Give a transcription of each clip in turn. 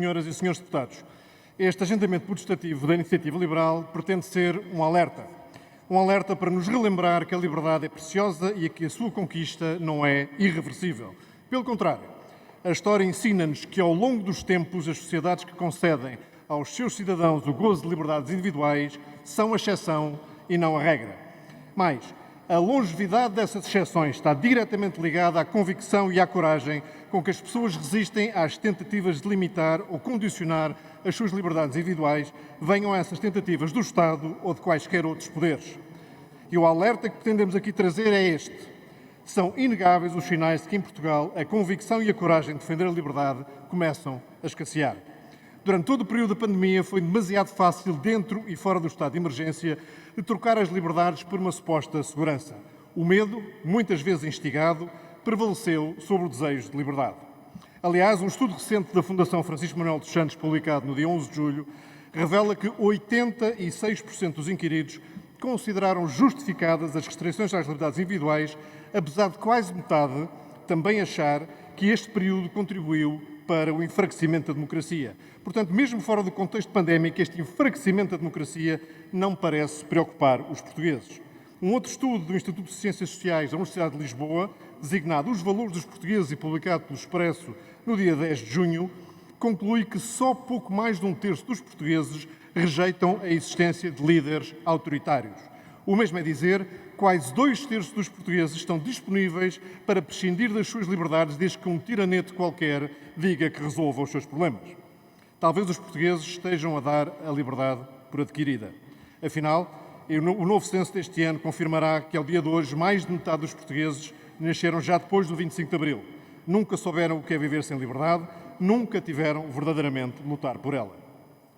Senhoras e senhores deputados, este agendamento putestativo da Iniciativa Liberal pretende ser um alerta. Um alerta para nos relembrar que a liberdade é preciosa e que a sua conquista não é irreversível. Pelo contrário, a história ensina-nos que ao longo dos tempos as sociedades que concedem aos seus cidadãos o gozo de liberdades individuais são a exceção e não a regra. Mais, a longevidade dessas exceções está diretamente ligada à convicção e à coragem com que as pessoas resistem às tentativas de limitar ou condicionar as suas liberdades individuais, venham essas tentativas do Estado ou de quaisquer outros poderes. E o alerta que pretendemos aqui trazer é este. São inegáveis os sinais de que em Portugal a convicção e a coragem de defender a liberdade começam a escassear. Durante todo o período da pandemia foi demasiado fácil, dentro e fora do estado de emergência, de trocar as liberdades por uma suposta segurança. O medo, muitas vezes instigado, prevaleceu sobre o desejo de liberdade. Aliás, um estudo recente da Fundação Francisco Manuel dos Santos, publicado no dia 11 de julho, revela que 86% dos inquiridos consideraram justificadas as restrições às liberdades individuais, apesar de quase metade também achar que este período contribuiu para o enfraquecimento da democracia. Portanto, mesmo fora do contexto pandémico, este enfraquecimento da democracia não parece preocupar os portugueses. Um outro estudo do Instituto de Ciências Sociais da Universidade de Lisboa, designado Os Valores dos Portugueses e publicado pelo Expresso no dia 10 de junho, conclui que só pouco mais de um terço dos portugueses rejeitam a existência de líderes autoritários. O mesmo é dizer, quase 2/3 dos portugueses estão disponíveis para prescindir das suas liberdades desde que um tiranete qualquer diga que resolva os seus problemas. Talvez os portugueses estejam a dar a liberdade por adquirida. Afinal, o novo censo deste ano confirmará que, ao dia de hoje, mais de metade dos portugueses nasceram já depois do 25 de Abril. Nunca souberam o que é viver sem liberdade, nunca tiveram verdadeiramente de lutar por ela.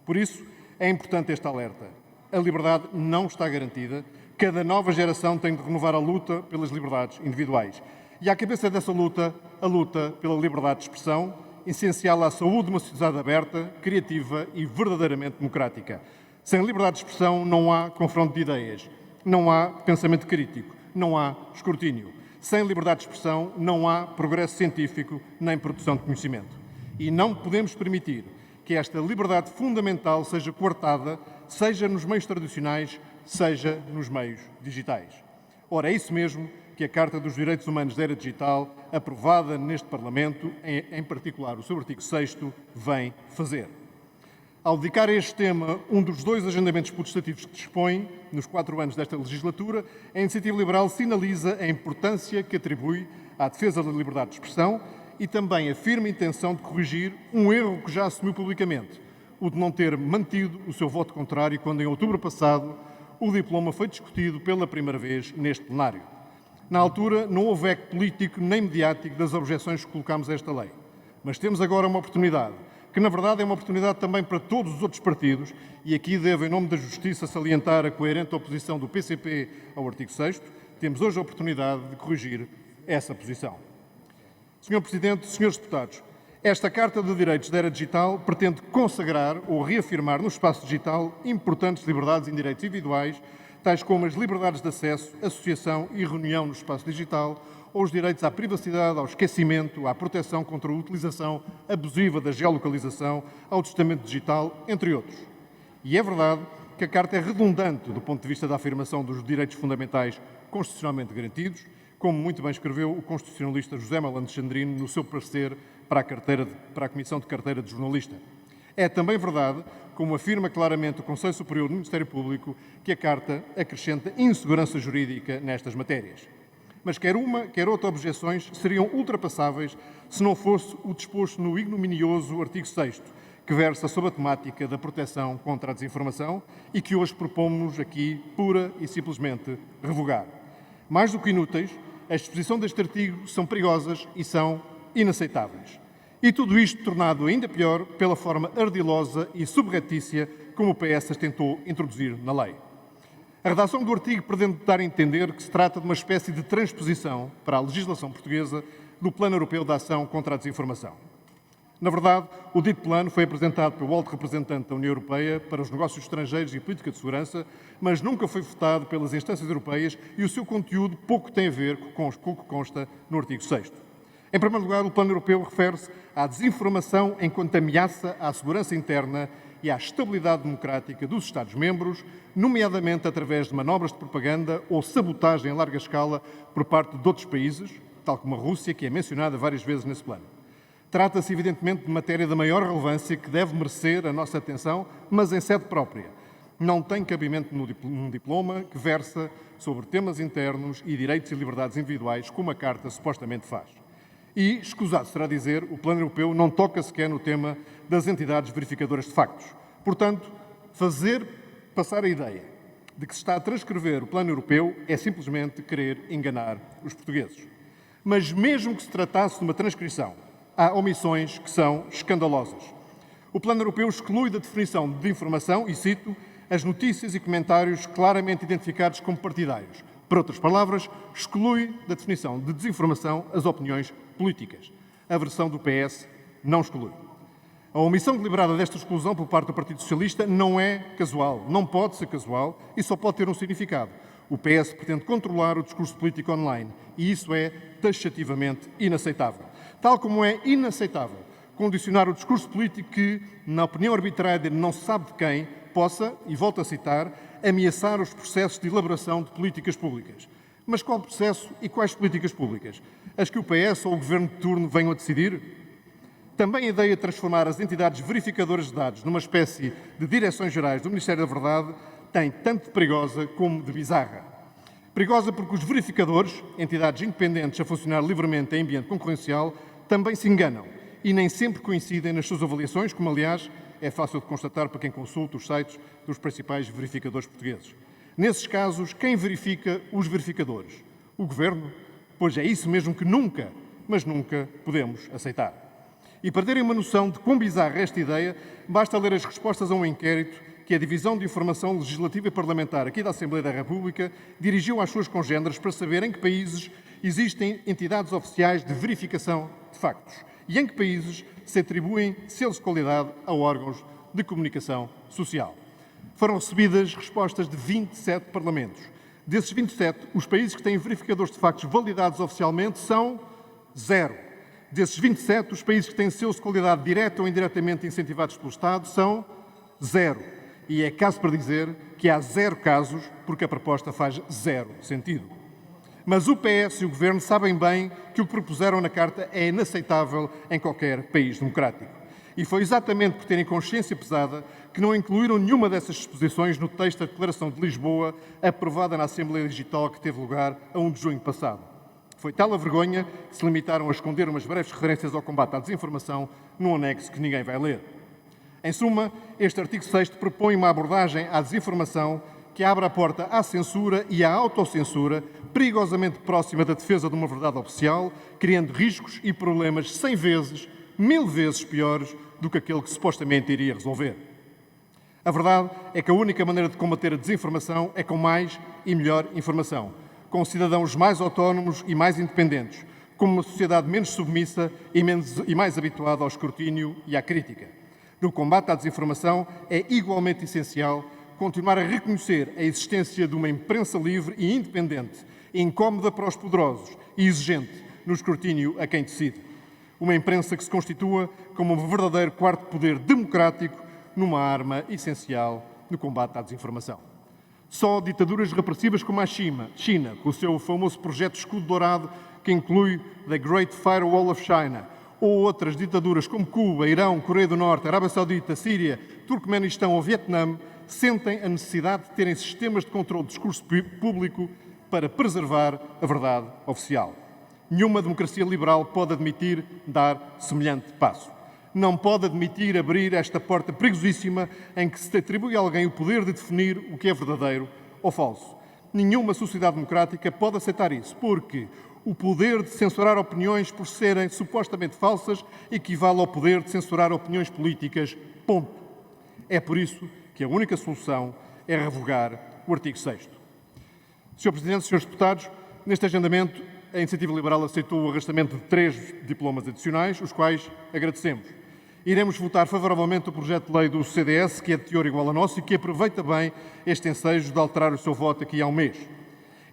Por isso, é importante este alerta. A liberdade não está garantida. Cada nova geração tem de renovar a luta pelas liberdades individuais. E à cabeça dessa luta, a luta pela liberdade de expressão, essencial à saúde de uma sociedade aberta, criativa e verdadeiramente democrática. Sem liberdade de expressão não há confronto de ideias, não há pensamento crítico, não há escrutínio. Sem liberdade de expressão não há progresso científico nem produção de conhecimento. E não podemos permitir que esta liberdade fundamental seja coartada, seja nos meios tradicionais, seja nos meios digitais. Ora, é isso mesmo que a Carta dos Direitos Humanos da Era Digital, aprovada neste Parlamento, em particular o seu artigo 6º, vem fazer. Ao dedicar a este tema um dos 2 agendamentos putestativos que dispõe, nos 4 anos desta legislatura, a Iniciativa Liberal sinaliza a importância que atribui à defesa da liberdade de expressão e também a firme intenção de corrigir um erro que já assumiu publicamente, o de não ter mantido o seu voto contrário quando, em outubro passado, o diploma foi discutido pela primeira vez neste plenário. Na altura, não houve eco político nem mediático das objeções que colocámos a esta lei. Mas temos agora uma oportunidade, que na verdade é uma oportunidade também para todos os outros partidos, e aqui devo, em nome da Justiça, salientar a coerente oposição do PCP ao artigo 6º, temos hoje a oportunidade de corrigir essa posição. Senhor Presidente, senhores deputados, esta Carta de Direitos da Era Digital pretende consagrar ou reafirmar no espaço digital importantes liberdades e direitos individuais, tais como as liberdades de acesso, associação e reunião no espaço digital, ou os direitos à privacidade, ao esquecimento, à proteção contra a utilização abusiva da geolocalização, ao testamento digital, entre outros. E é verdade que a Carta é redundante do ponto de vista da afirmação dos direitos fundamentais constitucionalmente garantidos, como muito bem escreveu o constitucionalista José Manuel Alexandrino no seu parecer para a Comissão de Carteira de Jornalista. É também verdade, como afirma claramente o Conselho Superior do Ministério Público, que a Carta acrescenta insegurança jurídica nestas matérias. Mas quer uma, quer outra objeções seriam ultrapassáveis se não fosse o disposto no ignominioso artigo 6º, que versa sobre a temática da proteção contra a desinformação e que hoje propomos aqui pura e simplesmente revogar. Mais do que inúteis, a disposição deste artigo são perigosas e são inaceitáveis. E tudo isto tornado ainda pior pela forma ardilosa e subreptícia como o PS as tentou introduzir na lei. A redação do artigo pretende dar a entender que se trata de uma espécie de transposição para a legislação portuguesa do Plano Europeu de Ação contra a Desinformação. Na verdade, o dito plano foi apresentado pelo alto representante da União Europeia para os negócios estrangeiros e política de segurança, mas nunca foi votado pelas instâncias europeias e o seu conteúdo pouco tem a ver com o que consta no artigo 6º. Em primeiro lugar, o Plano Europeu refere-se à desinformação enquanto ameaça à segurança interna e à estabilidade democrática dos Estados-membros, nomeadamente através de manobras de propaganda ou sabotagem em larga escala por parte de outros países, tal como a Rússia, que é mencionada várias vezes nesse plano. Trata-se, evidentemente, de matéria da maior relevância que deve merecer a nossa atenção, mas em sede própria. Não tem cabimento num diploma que versa sobre temas internos e direitos e liberdades individuais, como a Carta supostamente faz. E, escusado será dizer, o Plano Europeu não toca sequer no tema das entidades verificadoras de factos. Portanto, fazer passar a ideia de que se está a transcrever o Plano Europeu é simplesmente querer enganar os portugueses. Mas mesmo que se tratasse de uma transcrição, há omissões que são escandalosas. O Plano Europeu exclui da definição de informação, e cito, as notícias e comentários claramente identificados como partidários. Por outras palavras, exclui da definição de desinformação as opiniões políticas. A versão do PS não exclui. A omissão deliberada desta exclusão por parte do Partido Socialista não é casual, não pode ser casual e só pode ter um significado. O PS pretende controlar o discurso político online e isso é taxativamente inaceitável. Tal como é inaceitável condicionar o discurso político que, na opinião arbitrária de não se sabe de quem, possa, e volto a citar, ameaçar os processos de elaboração de políticas públicas. Mas qual processo e quais políticas públicas? As que o PS ou o Governo de turno venham a decidir? Também a ideia de transformar as entidades verificadoras de dados numa espécie de direções gerais do Ministério da Verdade tem tanto de perigosa como de bizarra. Perigosa porque os verificadores, entidades independentes a funcionar livremente em ambiente concorrencial, também se enganam e nem sempre coincidem nas suas avaliações, como aliás é fácil de constatar para quem consulta os sites dos principais verificadores portugueses. Nesses casos, quem verifica os verificadores? O Governo? Pois é isso mesmo que nunca, mas nunca podemos aceitar. E para terem uma noção de quão bizarra é esta ideia, basta ler as respostas a um inquérito que a Divisão de Informação Legislativa e Parlamentar aqui da Assembleia da República dirigiu às suas congêneres para saber em que países existem entidades oficiais de verificação de factos e em que países se atribuem selos de qualidade a órgãos de comunicação social. Foram recebidas respostas de 27 parlamentos. Desses 27, os países que têm verificadores de factos validados oficialmente são 0. Desses 27, os países que têm selos de qualidade direta ou indiretamente incentivados pelo Estado são 0. E é caso para dizer que há 0 casos porque a proposta faz 0 sentido. Mas o PS e o Governo sabem bem que o que propuseram na Carta é inaceitável em qualquer país democrático. E foi exatamente por terem consciência pesada que não incluíram nenhuma dessas disposições no texto da Declaração de Lisboa, aprovada na Assembleia Digital que teve lugar a 1 de junho passado. Foi tal a vergonha que se limitaram a esconder umas breves referências ao combate à desinformação num anexo que ninguém vai ler. Em suma, este artigo 6º propõe uma abordagem à desinformação que abre a porta à censura e à autocensura, perigosamente próxima da defesa de uma verdade oficial, criando riscos e problemas 100 vezes, 1000 vezes piores do que aquele que supostamente iria resolver. A verdade é que a única maneira de combater a desinformação é com mais e melhor informação, com cidadãos mais autónomos e mais independentes, com uma sociedade menos submissa e mais habituada ao escrutínio e à crítica. No combate à desinformação é igualmente essencial continuar a reconhecer a existência de uma imprensa livre e independente, incómoda para os poderosos e exigente no escrutínio a quem decide. Uma imprensa que se constitua como um verdadeiro quarto poder democrático numa arma essencial no combate à desinformação. Só ditaduras repressivas como a China, com o seu famoso projeto Escudo Dourado, que inclui The Great Firewall of China, ou outras ditaduras como Cuba, Irão, Coreia do Norte, Arábia Saudita, Síria, Turcomenistão ou Vietnã, sentem a necessidade de terem sistemas de controle do discurso público para preservar a verdade oficial. Nenhuma democracia liberal pode admitir dar semelhante passo. Não pode admitir abrir esta porta perigosíssima em que se atribui a alguém o poder de definir o que é verdadeiro ou falso. Nenhuma sociedade democrática pode aceitar isso, porque o poder de censurar opiniões por serem supostamente falsas equivale ao poder de censurar opiniões políticas, ponto. É por isso que a única solução é revogar o artigo 6º. Sr. Presidente, Srs. Deputados, neste agendamento, a Iniciativa Liberal aceitou o arrastamento de 3 diplomas adicionais, os quais agradecemos. Iremos votar favoravelmente o projeto de lei do CDS, que é de teor igual ao nosso e que aproveita bem este ensejo de alterar o seu voto aqui há um mês.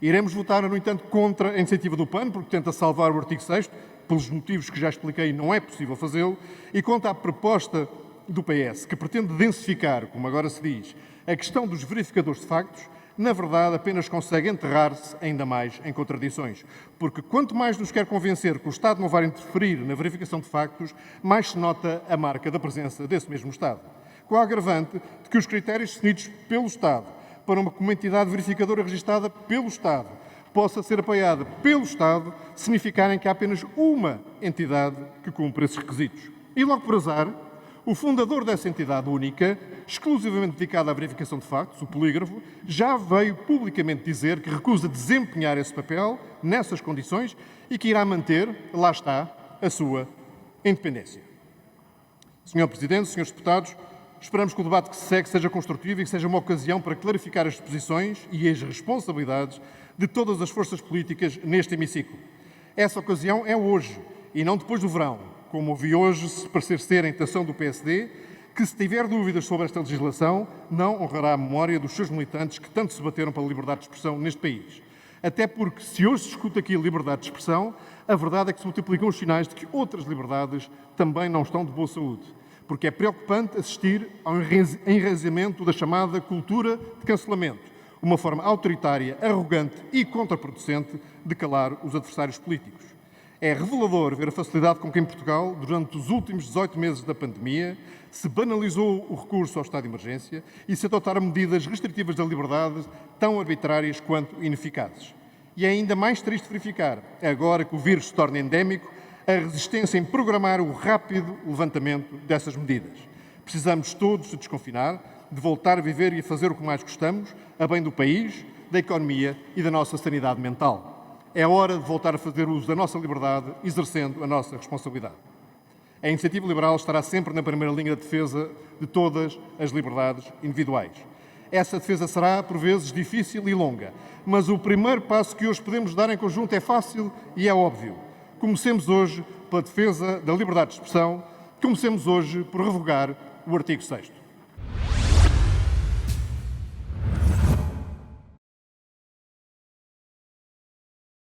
Iremos votar, no entanto, contra a iniciativa do PAN, porque tenta salvar o artigo 6º, pelos motivos que já expliquei, não é possível fazê-lo, e quanto à proposta do PS, que pretende densificar, como agora se diz, a questão dos verificadores de factos, na verdade apenas consegue enterrar-se ainda mais em contradições. Porque quanto mais nos quer convencer que o Estado não vai interferir na verificação de factos, mais se nota a marca da presença desse mesmo Estado. Com a agravante de que os critérios definidos pelo Estado para uma entidade verificadora registada pelo Estado possa ser apoiada pelo Estado, significarem que há apenas uma entidade que cumpre esses requisitos. E logo por azar, o fundador dessa entidade única, exclusivamente dedicada à verificação de factos, o polígrafo, já veio publicamente dizer que recusa desempenhar esse papel nessas condições e que irá manter, lá está, a sua independência. Senhor Presidente, senhores deputados, esperamos que o debate que se segue seja construtivo e que seja uma ocasião para clarificar as posições e as responsabilidades de todas as forças políticas neste hemiciclo. Essa ocasião é hoje e não depois do verão, como ouvi hoje se parecer ser a intenção do PSD, que se tiver dúvidas sobre esta legislação, não honrará a memória dos seus militantes que tanto se bateram pela liberdade de expressão neste país. Até porque, se hoje se discute aqui a liberdade de expressão, a verdade é que se multiplicam os sinais de que outras liberdades também não estão de boa saúde. Porque é preocupante assistir ao enraizamento da chamada cultura de cancelamento, uma forma autoritária, arrogante e contraproducente de calar os adversários políticos. É revelador ver a facilidade com que em Portugal, durante os últimos 18 meses da pandemia, se banalizou o recurso ao estado de emergência e se adotaram medidas restritivas da liberdade tão arbitrárias quanto ineficazes. E é ainda mais triste verificar, agora que o vírus se torna endémico, a resistência em programar o rápido levantamento dessas medidas. Precisamos todos de desconfinar, de voltar a viver e a fazer o que mais gostamos, a bem do país, da economia e da nossa sanidade mental. É hora de voltar a fazer uso da nossa liberdade, exercendo a nossa responsabilidade. A Iniciativa Liberal estará sempre na primeira linha da defesa de todas as liberdades individuais. Essa defesa será, por vezes, difícil e longa, mas o primeiro passo que hoje podemos dar em conjunto é fácil e é óbvio. Comecemos hoje pela defesa da liberdade de expressão, comecemos hoje por revogar o artigo 6º.